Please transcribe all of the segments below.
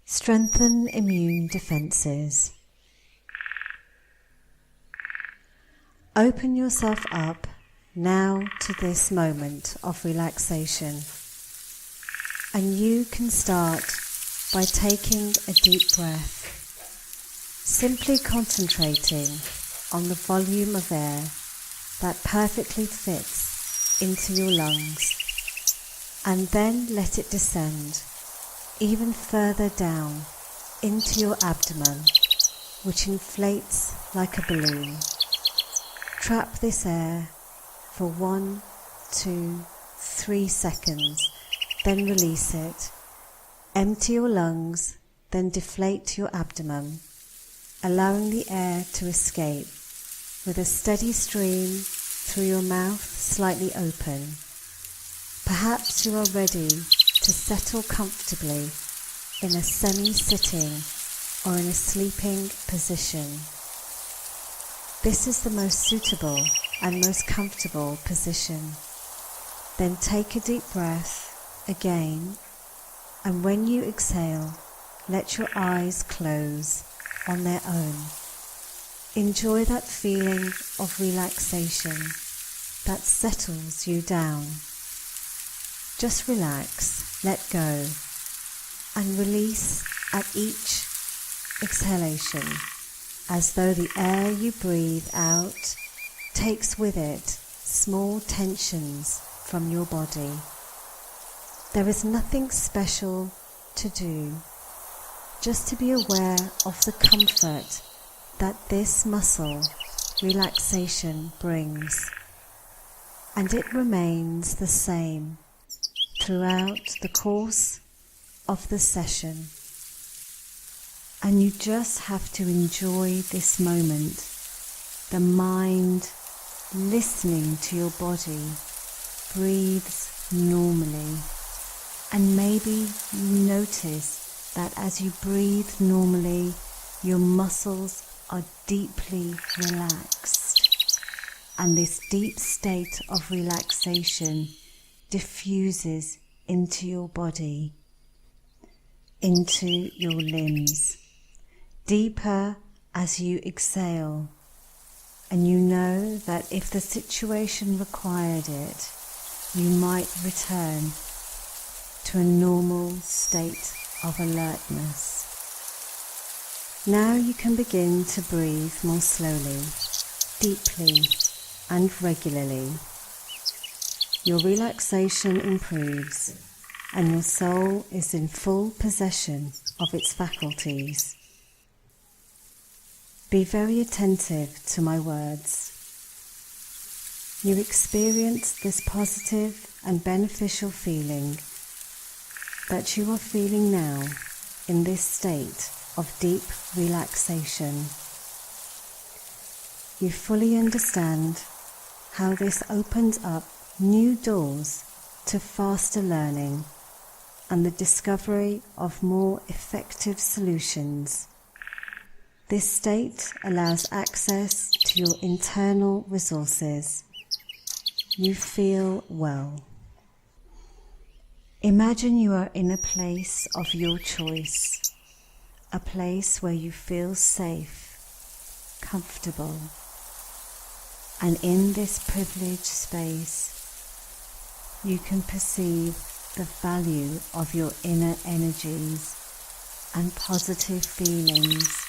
Strengthen immune defenses. Open yourself up now to this moment of relaxation. And you can start by taking a deep breath, simply concentrating on the volume of air that perfectly fits into your lungs, and then let it descend even further down into your abdomen, which inflates like a balloon. Trap this air for 1, 2, 3 seconds, then release it. Empty your lungs, then deflate your abdomen, allowing the air to escape with a steady stream through your mouth slightly open. Perhaps you are ready to settle comfortably in a semi-sitting or in a sleeping position. This is the most suitable and most comfortable position. Then take a deep breath again, and when you exhale, let your eyes close on their own. Enjoy that feeling of relaxation that settles you down. Just relax, let go, and release at each exhalation, as though the air you breathe out takes with it small tensions from your body. There is nothing special to do, just to be aware of the comfort that this muscle relaxation brings, and it remains the same throughout the course of the session. And you just have to enjoy this moment, the mind listening to your body breathes normally, and maybe you notice that as you breathe normally, your muscles are deeply relaxed, and this deep state of relaxation diffuses into your body, into your limbs, deeper as you exhale. And you know that if the situation required it, you might return to a normal state of alertness. Now you can begin to breathe more slowly, deeply and regularly. Your relaxation improves, and your soul is in full possession of its faculties. Be very attentive to my words. You experience this positive and beneficial feeling that you are feeling now in this state of deep relaxation. You fully understand how this opens up new doors to faster learning and the discovery of more effective solutions. This state allows access to your internal resources. You feel well. Imagine you are in a place of your choice, a place where you feel safe, comfortable, and in this privileged space, you can perceive the value of your inner energies and positive feelings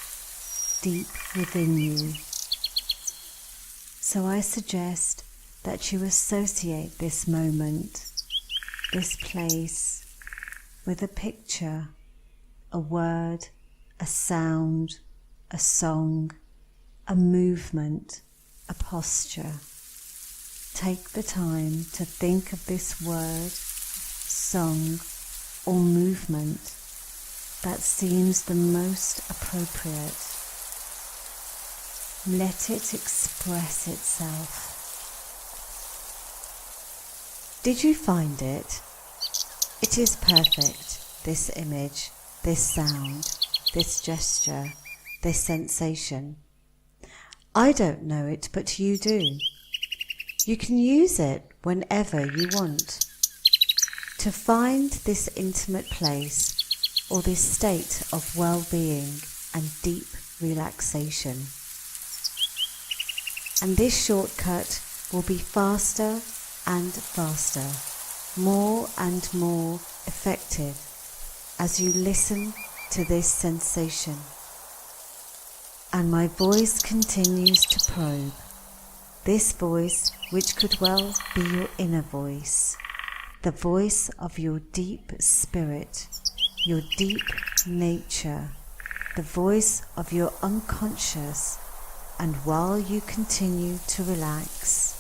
deep within you. So I suggest that you associate this moment, this place, with a picture, a word, a sound, a song, a movement, a posture. Take the time to think of this word, song, or movement that seems the most appropriate. Let it express itself. Did you find it? It is perfect, this image, this sound, this gesture, this sensation. I don't know it, but you do. You can use it whenever you want. To find this intimate place or this state of well-being and deep relaxation. And this shortcut will be faster and faster, more and more effective as you listen to this sensation. And my voice continues to probe, this voice which could well be your inner voice, the voice of your deep spirit, your deep nature, the voice of your unconscious. And while you continue to relax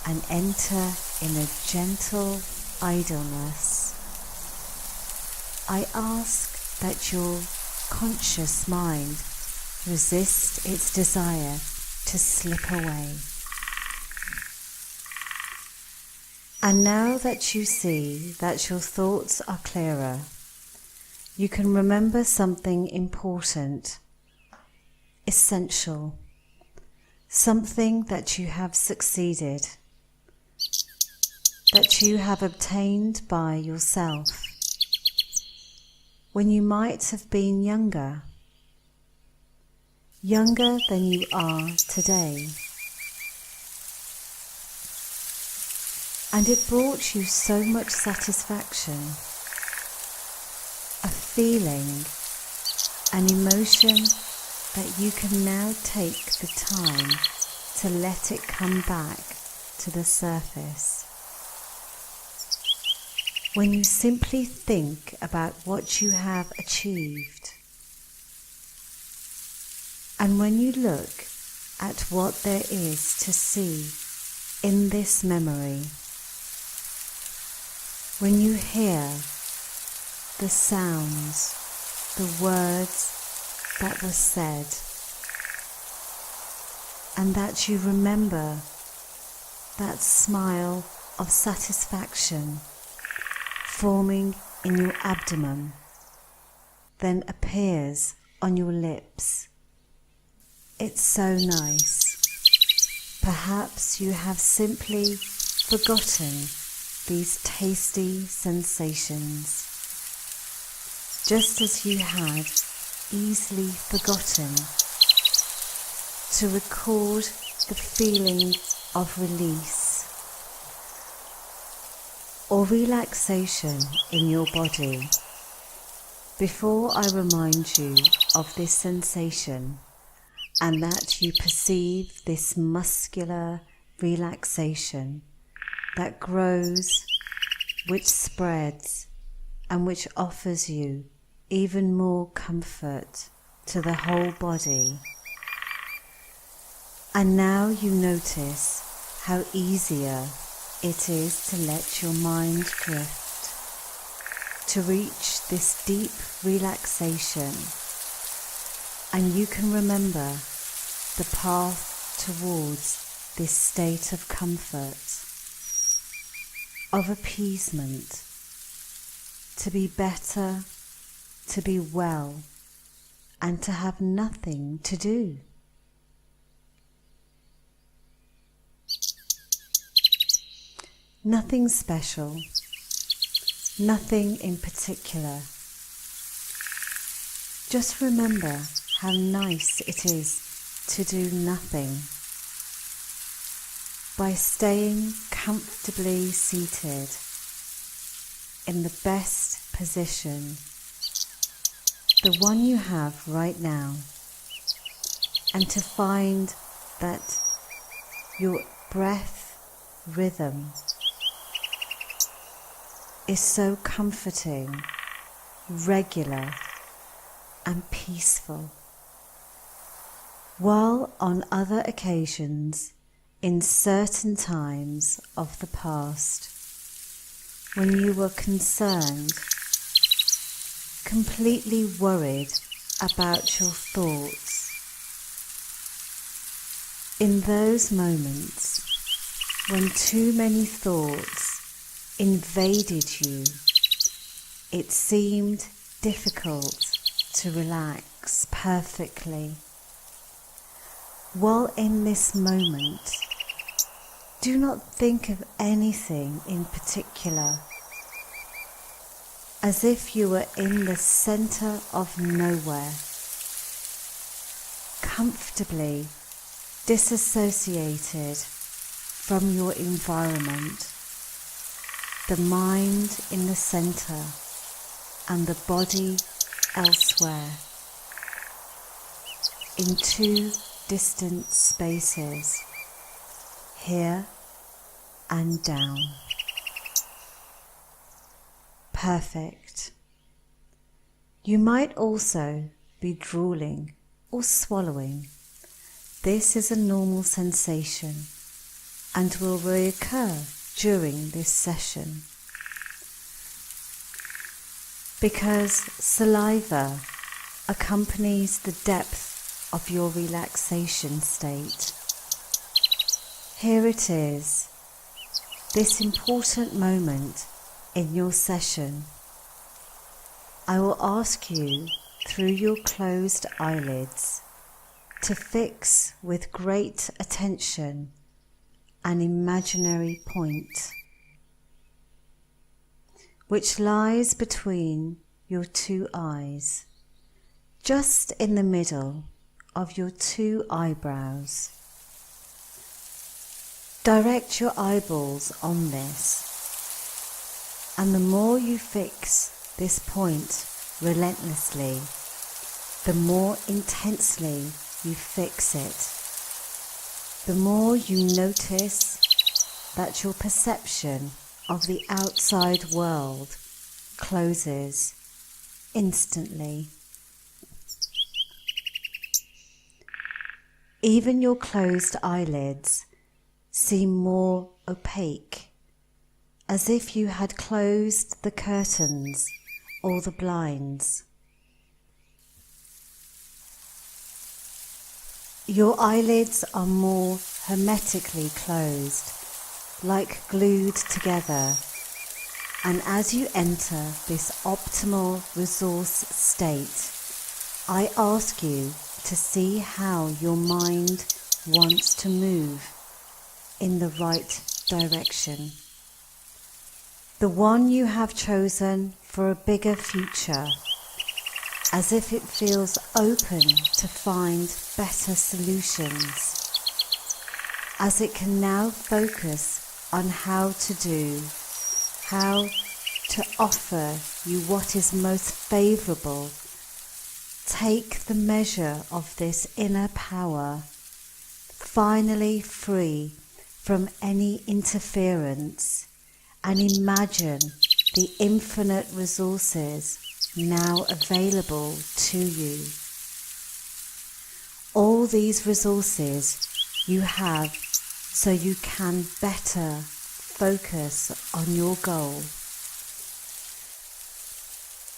and enter in a gentle idleness, I ask that your conscious mind resist its desire to slip away. And now that you see that your thoughts are clearer, you can remember something important, essential, something that you have succeeded, that you have obtained by yourself when you might have been younger than you are today. And it brought you so much satisfaction, a feeling, an emotion that you can now take the time to let it come back to the surface. When you simply think about what you have achieved, and when you look at what there is to see in this memory, when you hear the sounds, the words that were said, and that you remember that smile of satisfaction forming in your abdomen, then appears on your lips. It's so nice. Perhaps you have simply forgotten these tasty sensations, just as you had easily forgotten to record the feeling of release or relaxation in your body. Before I remind you of this sensation and that you perceive this muscular relaxation that grows, which spreads, and which offers you even more comfort to the whole body. And now you notice how easier it is to let your mind drift, to reach this deep relaxation, and you can remember the path towards this state of comfort, of appeasement, to be better, to be well, and to have nothing to do. Nothing special, nothing in particular. Just remember how nice it is to do nothing. By staying comfortably seated in the best position, the one you have right now, and to find that your breath rhythm is so comforting, regular and peaceful. While on other occasions, in certain times of the past, when you were concerned, completely worried about your thoughts, in those moments when too many thoughts invaded you, it seemed difficult to relax perfectly. While in this moment, do not think of anything in particular, as if you were in the center of nowhere, comfortably disassociated from your environment, the mind in the center and the body elsewhere, in two distant spaces, here and down. Perfect. You might also be drooling or swallowing. This is a normal sensation and will reoccur during this session. Because saliva accompanies the depth of your relaxation state. Here it is, this important moment in your session. I will ask you through your closed eyelids to fix with great attention an imaginary point which lies between your two eyes, just in the middle of your two eyebrows. Direct your eyeballs on this, and the more you fix this point relentlessly, the more intensely you fix it, the more you notice that your perception of the outside world closes instantly. Even your closed eyelids seem more opaque, as if you had closed the curtains or the blinds. Your eyelids are more hermetically closed, like glued together, and as you enter this optimal resource state, I ask you to see how your mind wants to move in the right direction, the one you have chosen for a bigger future, as if it feels open to find better solutions, as it can now focus on how to do, how to offer you what is most favourable. Take the measure of this inner power, finally free from any interference, and imagine the infinite resources now available to you. All these resources you have so you can better focus on your goal.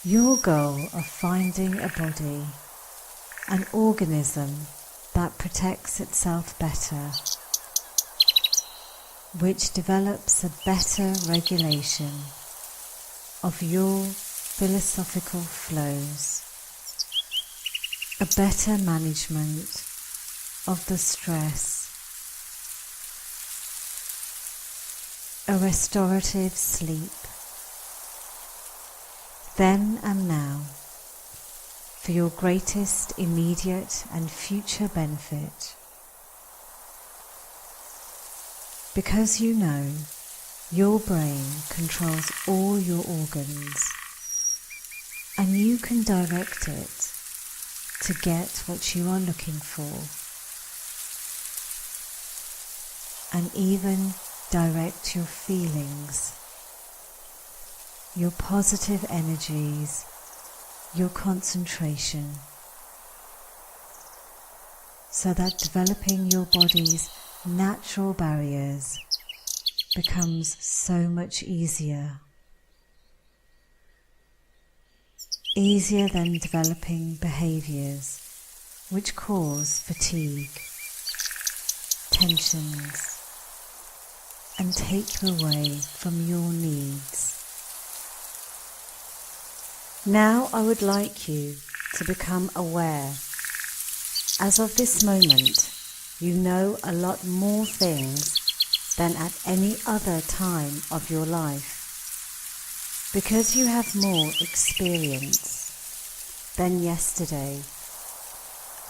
Your goal of finding a body, an organism that protects itself better, which develops a better regulation of your philosophical flows, a better management of the stress, a restorative sleep, then and now, for your greatest immediate and future benefit. Because you know your brain controls all your organs, and you can direct it to get what you are looking for, and even direct your feelings, your positive energies, your concentration, so that developing your body's natural barriers becomes so much easier. Easier than developing behaviours which cause fatigue, tensions, and take you away from your needs. Now I would like you to become aware, as of this moment, you know a lot more things than at any other time of your life, because you have more experience than yesterday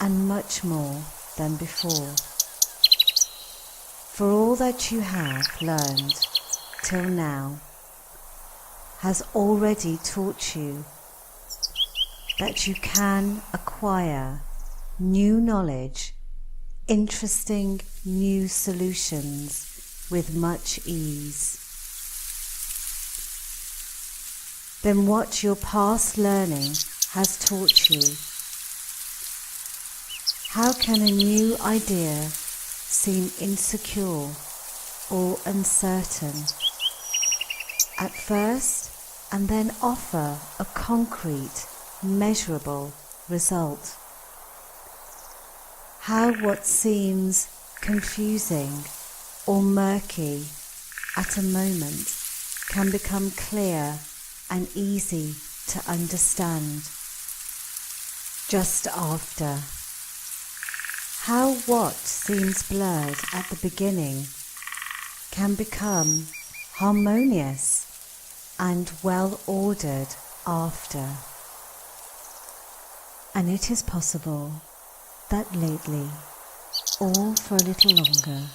and much more than before. For all that you have learned till now has already taught you that you can acquire new knowledge, interesting new solutions with much ease. Then what your past learning has taught you, how can a new idea seem insecure or uncertain at first and then offer a concrete, measurable result? How what seems confusing or murky at a moment can become clear and easy to understand just after. How what seems blurred at the beginning can become harmonious and well ordered after. And it is possible that lately, or for a little longer,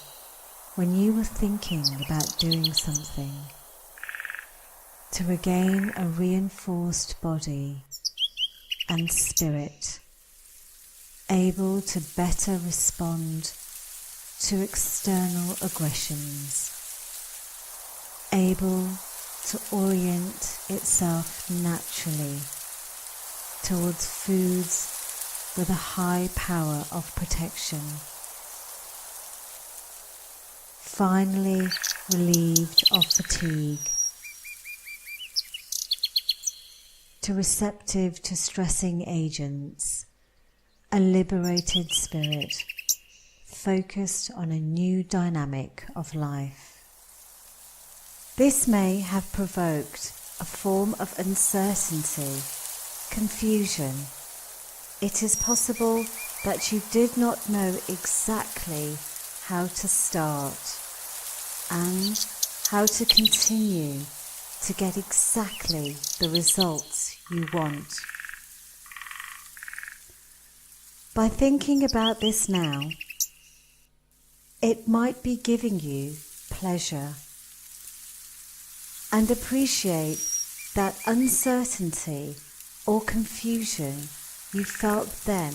when you were thinking about doing something to regain a reinforced body and spirit, able to better respond to external aggressions, able to orient itself naturally towards foods with a high power of protection, finally relieved of fatigue, to receptive to stressing agents, a liberated spirit focused on a new dynamic of life. This may have provoked a form of uncertainty, confusion. It is possible that you did not know exactly how to start and how to continue to get exactly the results you want. By thinking about this now, it might be giving you pleasure, and appreciate that uncertainty or confusion you felt then,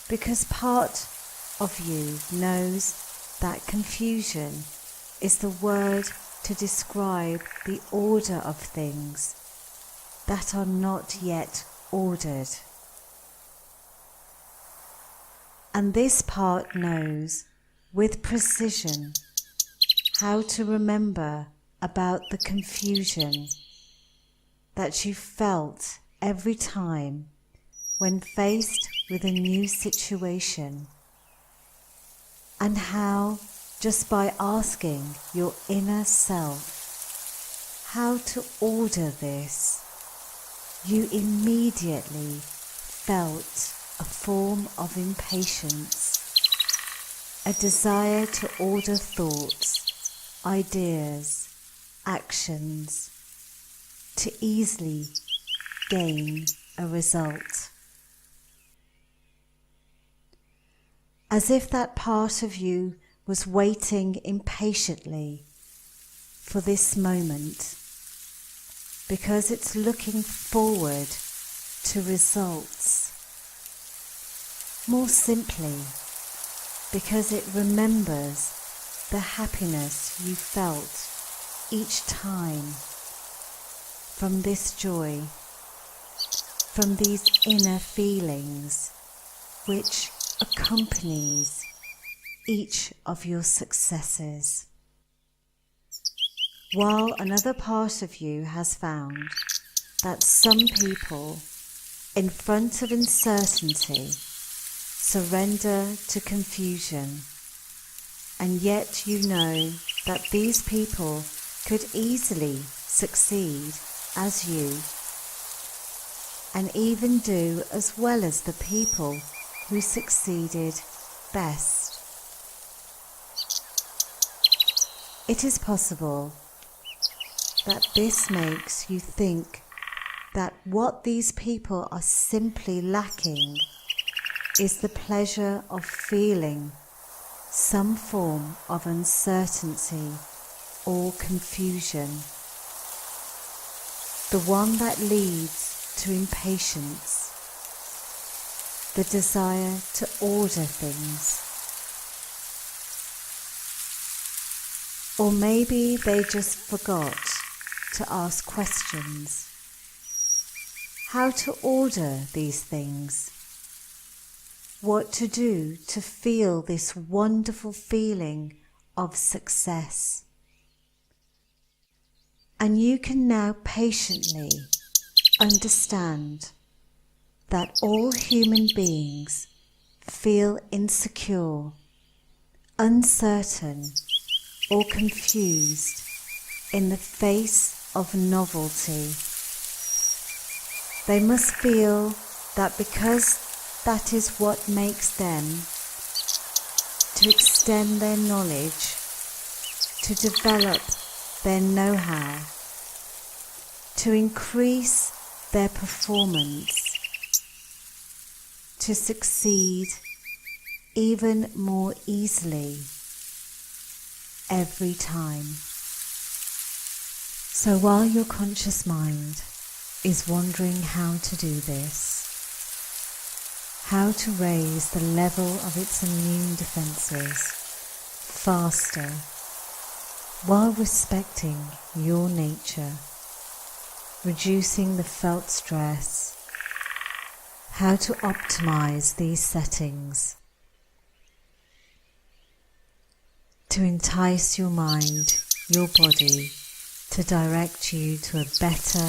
because part of you knows that confusion is the word to describe the order of things that are not yet ordered. And this part knows with precision how to remember about the confusion that you felt every time when faced with a new situation, and how just by asking your inner self how to order this, you immediately felt a form of impatience, a desire to order thoughts, ideas, actions, to easily gain a result. As if that part of you was waiting impatiently for this moment, because it's looking forward to results. More simply, because it remembers the happiness you felt each time from this joy, from these inner feelings which accompanies each of your successes. While another part of you has found that some people in front of uncertainty surrender to confusion, and yet you know that these people could easily succeed as you, and even do as well as the people who succeeded best. It is possible that this makes you think that what these people are simply lacking is the pleasure of feeling some form of uncertainty or confusion, the one that leads to impatience, the desire to order things. Or maybe they just forgot to ask questions. How to order these things? What to do to feel this wonderful feeling of success? And you can now patiently understand that all human beings feel insecure, uncertain, or confused in the face of novelty. They must feel that because that is what makes them to extend their knowledge, to develop their know-how, to increase their performance, to succeed even more easily every time. So while your conscious mind is wondering how to do this, how to raise the level of its immune defences faster while respecting your nature, reducing the felt stress, how to optimize these settings to entice your mind, your body, to direct you to a better,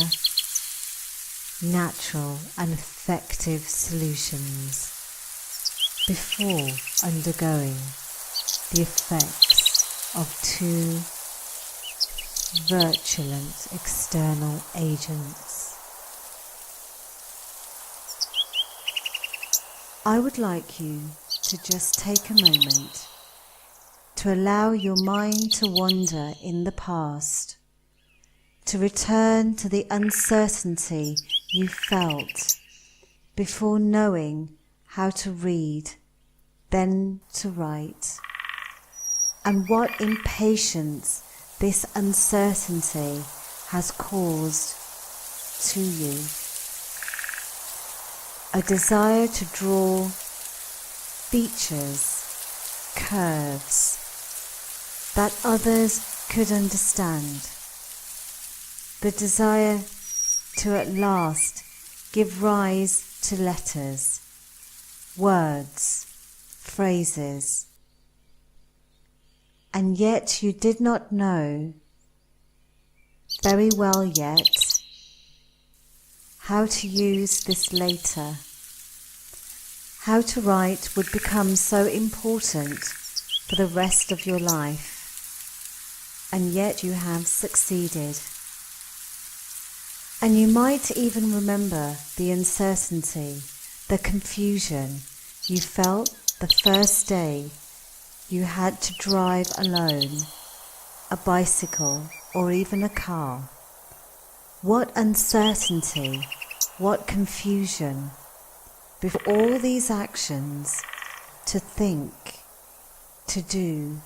natural and effective solutions before undergoing the effects of too virulent external agents. I would like you to just take a moment to allow your mind to wander in the past, to return to the uncertainty you felt before knowing how to read, then to write, and what impatience this uncertainty has caused to you. A desire to draw features, curves that others could understand. The desire to at last give rise to letters, words, phrases, and yet you did not know very well yet how to use this later. How to write would become so important for the rest of your life, and yet you have succeeded. And you might even remember the uncertainty, the confusion you felt the first day you had to drive alone, a bicycle or even a car. What uncertainty, what confusion, before all these actions to think, to do.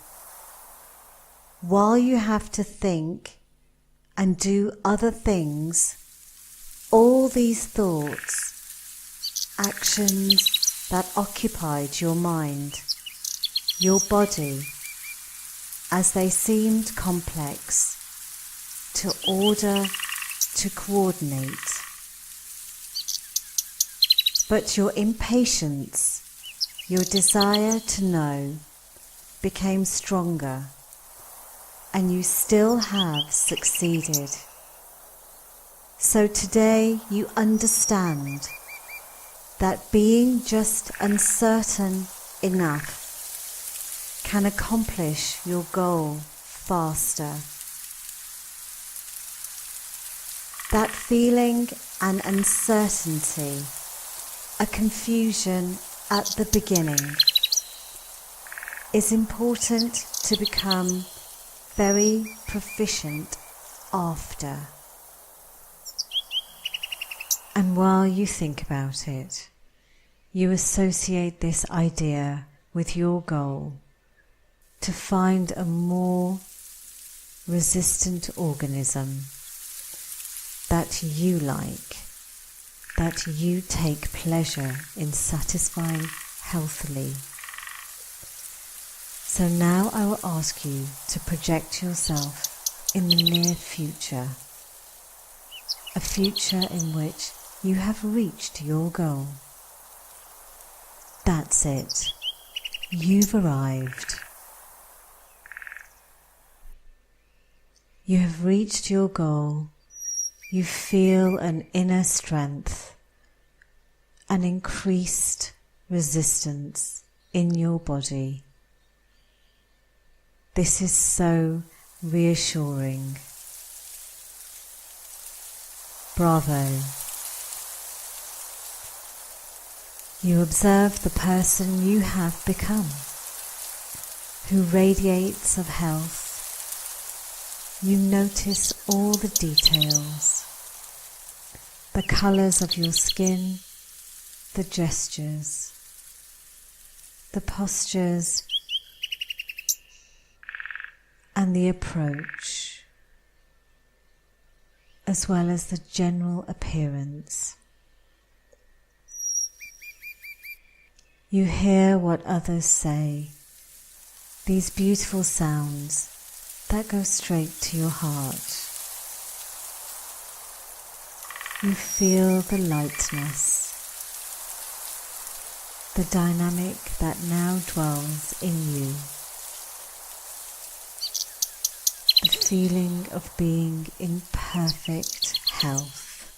While you have to think and do other things, all these thoughts, actions that occupied your mind, your body, as they seemed complex, to order, to coordinate. But your impatience, your desire to know, became stronger, and you still have succeeded. So today you understand that being just uncertain enough can accomplish your goal faster. That feeling and uncertainty, a confusion at the beginning, is important to become very proficient after. And while you think about it, you associate this idea with your goal to find a more resistant organism that you like, that you take pleasure in satisfying healthily. So now I will ask you to project yourself in the near future, a future in which you have reached your goal. That's it. You've arrived. You have reached your goal. You feel an inner strength, an increased resistance in your body. This is so reassuring. Bravo. You observe the person you have become, who radiates of health. You notice all the details, the colours of your skin, the gestures, the postures, and the approach, as well as the general appearance. You hear what others say, these beautiful sounds that go straight to your heart. You feel the lightness, the dynamic that now dwells in you, the feeling of being in perfect health.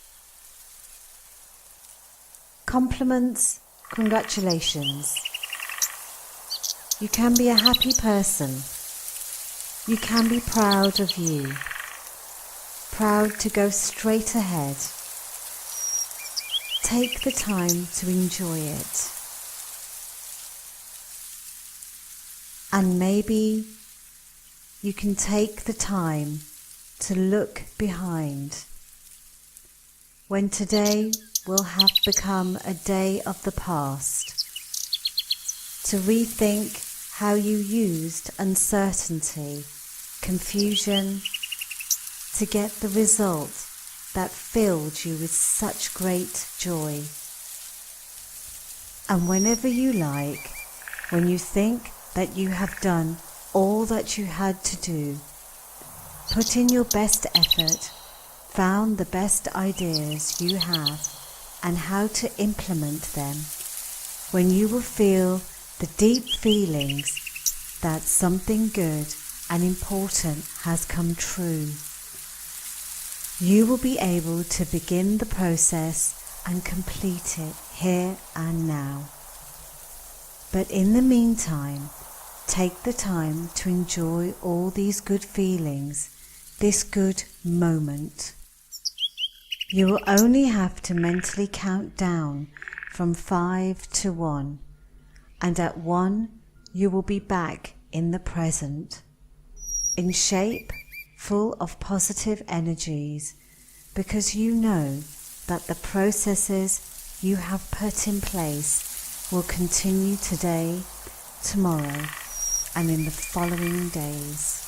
Compliments, congratulations. You can be a happy person. You can be proud of you, proud to go straight ahead. Take the time to enjoy it. And maybe you can take the time to look behind, when today will have become a day of the past, to rethink how you used uncertainty, confusion, to get the result that filled you with such great joy. And whenever you like, when you think that you have done all that you had to do, put in your best effort, found the best ideas you have and how to implement them, when you will feel the deep feelings that something good and important has come true. You will be able to begin the process and complete it here and now. But in the meantime, take the time to enjoy all these good feelings, this good moment. You will only have to mentally count down from 5 to 1, and at 1 you will be back in the present, in shape, full of positive energies, because you know that the processes you have put in place will continue today, tomorrow, and in the following days.